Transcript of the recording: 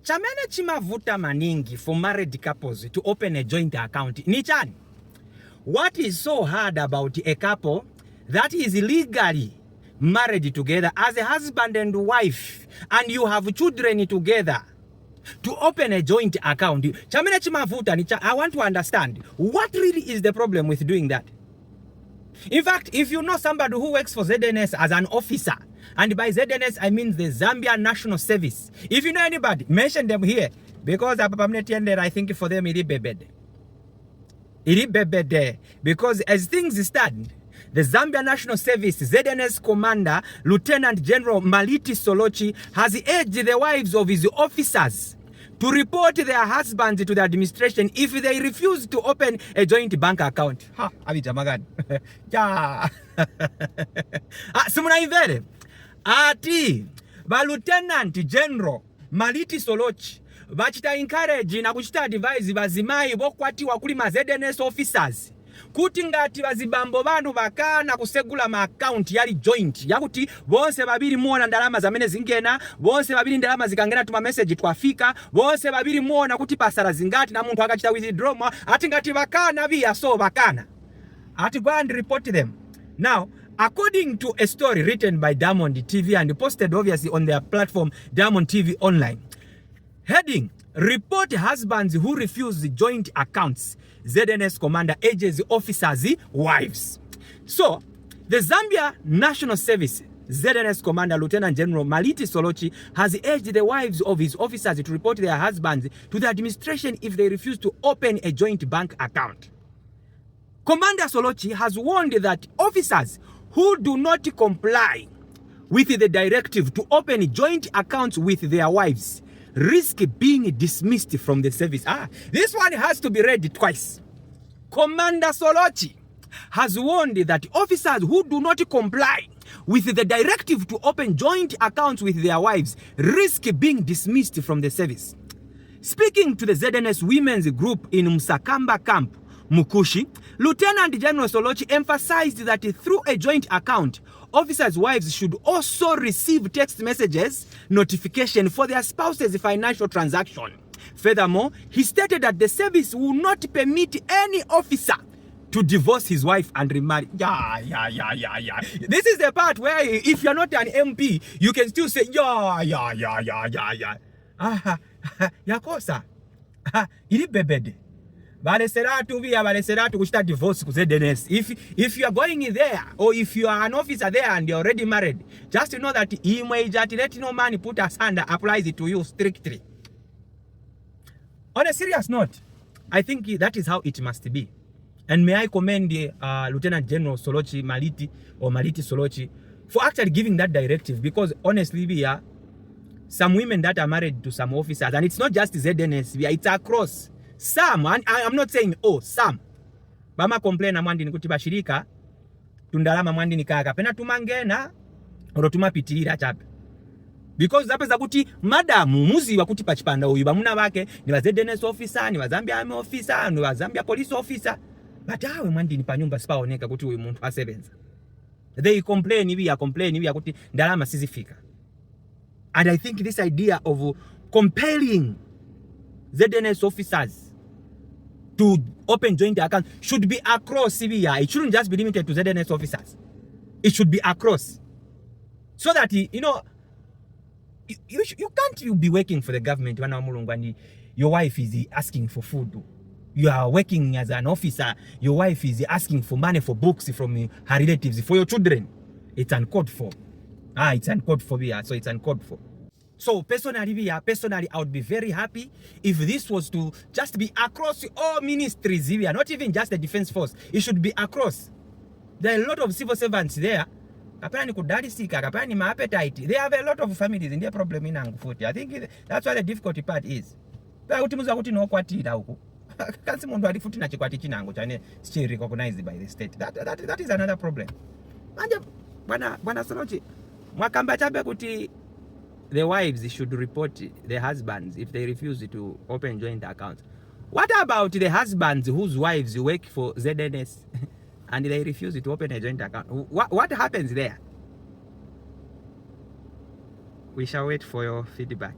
chamene chimavuta maningi for married couples to open a joint account ni chani? What is so hard about a couple that is legally married together as a husband and wife and you have children together to open a joint account? Chamene chimavuta ni I want to understand what really is the problem with doing that. In fact, if you know somebody who works for ZNS as an officer, and by ZNS I mean the Zambia National Service, if you know anybody, mention them here, because I think for them it is bebed. It is bebed because as things stand, the Zambia National Service ZNS Commander Lieutenant General Maliti SOLOCHI has urged the wives of his officers to report their husbands to the administration if they refuse to open a joint bank account. Ha, abijamagan. Ja. Simuna ivere. Ati, ba Lieutenant General Maliti SOLOCHI bachita encourage na kuchita advise bazimai bokwati wakuli ma ZNS officers kuti ngati bazibambo banu bakana kusegula ma account yali joint yakuti bonse babiri muona ndalama zamene zingena, bonse babiri ndalama zikangena tuma message twafika, bonse babiri muona kuti pasara zingati na muntu akachita withdraw, ati ngati bakana biya so bakana ati go and report them. Now, according to a story written by Diamond TV and posted obviously on their platform Diamond TV Online, heading, report husbands who refuse joint accounts, ZNS Commander urges officers' wives. So, the Zambia National Service ZNS Commander Lieutenant General Maliti SOLOCHI has urged the wives of his officers to report their husbands to the administration if they refuse to open a joint bank account. Commander SOLOCHI has warned that officers who do not comply with the directive to open joint accounts with their wives risk being dismissed from the service. This one has to be read twice. Commander SOLOCHI has warned that officers who do not comply with the directive to open joint accounts with their wives risk being dismissed from the service. Speaking to the ZNS Women's Group in Msakamba Camp, Mukushi, Lieutenant General SOLOCHI emphasized that through a joint account, officers' wives should also receive text messages notification for their spouse's financial transaction. Furthermore, he stated that the service will not permit any officer to divorce his wife and remarry. Yeah. This is the part where if you're not an MP, you can still say, yeah. Yakosa. Ili bebede. Baleseratu kushita divorce ku ZNS. If you are going there, or if you are an officer there and you're already married, just know that let no man put us under applies it to you strictly. On a serious note, I think that is how it must be. And may I commend Lieutenant General SOLOCHI Maliti SOLOCHI for actually giving that directive, because honestly we are some women that are married to some officers, and it's not just ZNS, it's across. Some, and I'm not saying some. Bama complain na mwandi nikuti bashirika tundalama mwandi nikaka pena tumangena oro tumapitirira chape. Because zapeza kuti madamu muzi wakuti pachipanda uyu bamuna bake ni wa ZNS officer, ni wa Zambia Army officer, ni wa Zambia police officer. But awe mwandi ni panyumba sipaoneka kuti uyu muntu asebenza. They complain ibi kuti ndalama sizifika. And I think this idea of compelling ZNS officers to open joint accounts should be across CBI. It shouldn't just be limited to ZNS officers. It should be across. So that, you can't be working for the government when your wife is asking for food. You are working as an officer, your wife is asking for money for books from her relatives, for your children. It's uncalled for. It's uncalled for. So it's uncalled for. So personally, I would be very happy if this was to just be across all ministries here, not even just the defense force. It should be across. There are a lot of civil servants there. Kapani kudalisika, kapani ma appetite. They have a lot of families in their problem in Angufuti. I think that's why the difficult part is. Still recognized by the state. That is another problem. The wives should report the husbands if they refuse to open joint accounts. What about the husbands whose wives work for ZNS and they refuse to open a joint account? What happens there? We shall wait for your feedback.